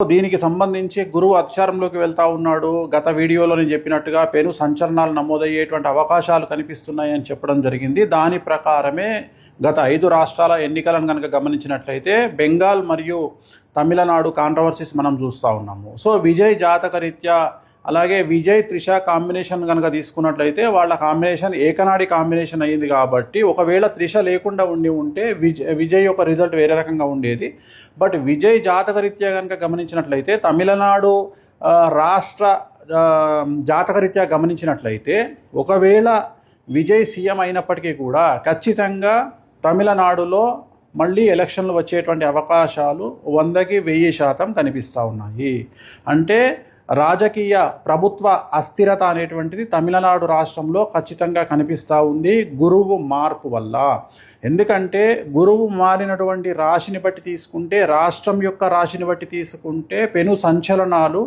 దీనికి సంబంధించి గురువు అధికారంలోకి వెళ్తా ఉన్నాడు. గత వీడియోలో నేను చెప్పినట్టుగా పెను సంచలనాలు నమోదయ్యేటువంటి అవకాశాలు కనిపిస్తున్నాయి అని చెప్పడం జరిగింది. దాని ప్రకారమే గత 5 రాష్ట్రాల ఎన్నికలను కనుక గమనించినట్లయితే బెంగాల్ మరియు తమిళనాడు కాంట్రవర్సీస్ మనం చూస్తూ ఉన్నాము. సో విజయ్ జాతకరీత్యా అలాగే విజయ్ త్రిష కాంబినేషన్ కనుక తీసుకున్నట్లయితే వాళ్ళ కాంబినేషన్ ఏకనాడి కాంబినేషన్ అయ్యింది. కాబట్టి ఒకవేళ త్రిష లేకుండా ఉంటే విజయ్ యొక్క రిజల్ట్ వేరే రకంగా ఉండేది. బట్ విజయ్ జాతకరీత్యా కనుక గమనించినట్లయితే తమిళనాడు రాష్ట్ర జాతకరీత్యా గమనించినట్లయితే ఒకవేళ విజయ్ సీఎం అయినప్పటికీ కూడా ఖచ్చితంగా తమిళనాడులో మళ్ళీ ఎలక్షన్లు వచ్చేటువంటి అవకాశాలు 100కి 1000% కనిపిస్తూ ఉన్నాయి. అంటే రాజకీయ ప్రభుత్వ అస్థిరత అనేటువంటిది తమిళనాడు రాష్ట్రంలో ఖచ్చితంగా కనిపిస్తూ ఉంది గురువు మార్పు వల్ల. ఎందుకంటే గురువు మారినటువంటి రాశిని బట్టి తీసుకుంటే, రాష్ట్రం యొక్క రాశిని బట్టి తీసుకుంటే పెను సంచలనాలు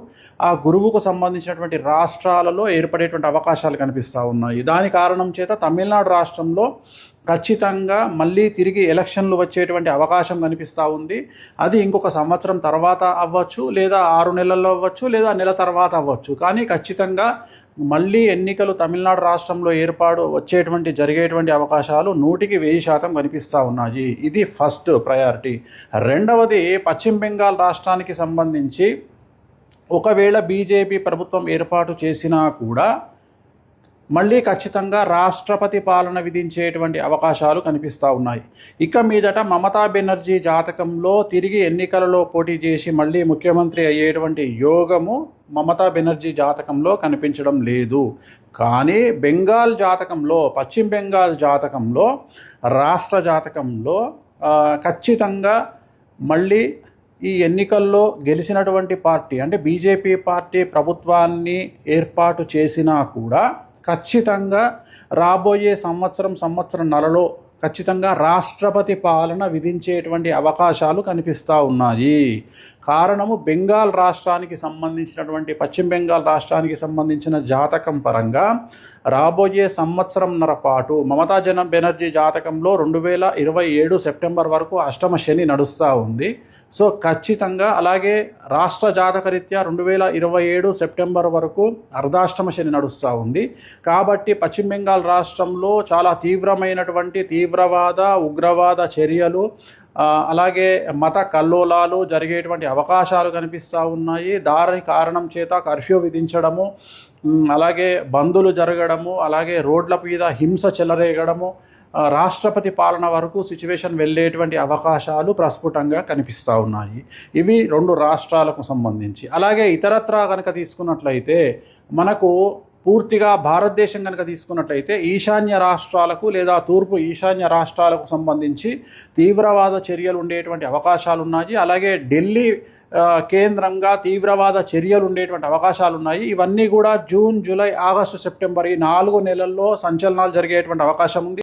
ఆ గురువుకు సంబంధించినటువంటి రాష్ట్రాలలో ఏర్పడేటువంటి అవకాశాలు కనిపిస్తూ ఉన్నాయి. దాని కారణం చేత తమిళనాడు రాష్ట్రంలో ఖచ్చితంగా మళ్ళీ తిరిగి ఎలక్షన్లు వచ్చేటువంటి అవకాశం కనిపిస్తూ ఉంది. అది ఇంకొక సంవత్సరం తర్వాత అవ్వచ్చు, లేదా 6 నెలల్లో అవ్వచ్చు, లేదా నెల తర్వాత అవ్వచ్చు. కానీ ఖచ్చితంగా మళ్ళీ ఎన్నికలు తమిళనాడు రాష్ట్రంలో జరిగేటువంటి అవకాశాలు 100కి 1000% కనిపిస్తూ ఉన్నాయి. ఇది ఫస్ట్ ప్రయారిటీ. రెండవది, పశ్చిమ బెంగాల్ రాష్ట్రానికి సంబంధించి ఒకవేళ బీజేపీ ప్రభుత్వం ఏర్పాటు చేసినా కూడా మళ్ళీ ఖచ్చితంగా రాష్ట్రపతి పాలన విధించేటువంటి అవకాశాలు కనిపిస్తూ ఉన్నాయి. ఇక మీదట మమతా బెనర్జీ జాతకంలో తిరిగి ఎన్నికలలో పోటీ చేసి మళ్ళీ ముఖ్యమంత్రి అయ్యేటువంటి యోగము మమతా బెనర్జీ జాతకంలో కనిపించడం లేదు. కానీ బెంగాల్ జాతకంలో, పశ్చిమ బెంగాల్ జాతకంలో, రాష్ట్ర జాతకంలో ఖచ్చితంగా మళ్ళీ ఈ ఎన్నికల్లో గెలిచినటువంటి పార్టీ అంటే బీజేపీ పార్టీ ప్రభుత్వాన్ని ఏర్పాటు చేసినా కూడా ఖచ్చితంగా రాబోయే సంవత్సరంన్నరలో ఖచ్చితంగా రాష్ట్రపతి పాలన విధించేటువంటి అవకాశాలు కనిపిస్తూ ఉన్నాయి. కారణము బెంగాల్ రాష్ట్రానికి సంబంధించినటువంటి పశ్చిమ బెంగాల్ రాష్ట్రానికి సంబంధించిన జాతకం పరంగా రాబోయే సంవత్సరంన్నర పాటు మమతా బెనర్జీ జాతకంలో 2027 సెప్టెంబర్ వరకు అష్టమ శని నడుస్తూ ఉంది. సో ఖచ్చితంగా అలాగే రాష్ట్ర జాతకరీత్యా 2027 సెప్టెంబర్ వరకు అర్ధాష్టమ శని నడుస్తూ ఉంది. కాబట్టి పశ్చిమ బెంగాల్ రాష్ట్రంలో చాలా తీవ్రమైనటువంటి తీవ్రవాద ఉగ్రవాద చర్యలు అలాగే మత కల్లోలాలు జరిగేటువంటి అవకాశాలు కనిపిస్తూ ఉన్నాయి. దాని కారణం చేత కర్ఫ్యూ విధించడము, అలాగే బందులు జరగడము, అలాగే రోడ్ల మీద హింస చెలరేగడము, రాష్ట్రపతి పాలన వరకు సిచ్యువేషన్ వెళ్ళేటువంటి అవకాశాలు ప్రస్ఫుటంగా కనిపిస్తూ ఉన్నాయి. ఇవి 2 రాష్ట్రాలకు సంబంధించి. అలాగే ఇతరత్రా కనుక తీసుకున్నట్లయితే మనకు పూర్తిగా భారతదేశం కనుక తీసుకున్నట్లయితే ఈశాన్య రాష్ట్రాలకు లేదా తూర్పు ఈశాన్య రాష్ట్రాలకు సంబంధించి తీవ్రవాద చర్యలు ఉండేటువంటి అవకాశాలు ఉన్నాయి. అలాగే ఢిల్లీ కేంద్రంగా తీవ్రవాద చర్యలు ఉండేటువంటి అవకాశాలు ఉన్నాయి. ఇవన్నీ కూడా జూన్, జూలై, ఆగస్టు, సెప్టెంబర్ ఈ 4 నెలల్లో సంచలనాలు జరిగేటువంటి అవకాశం ఉంది.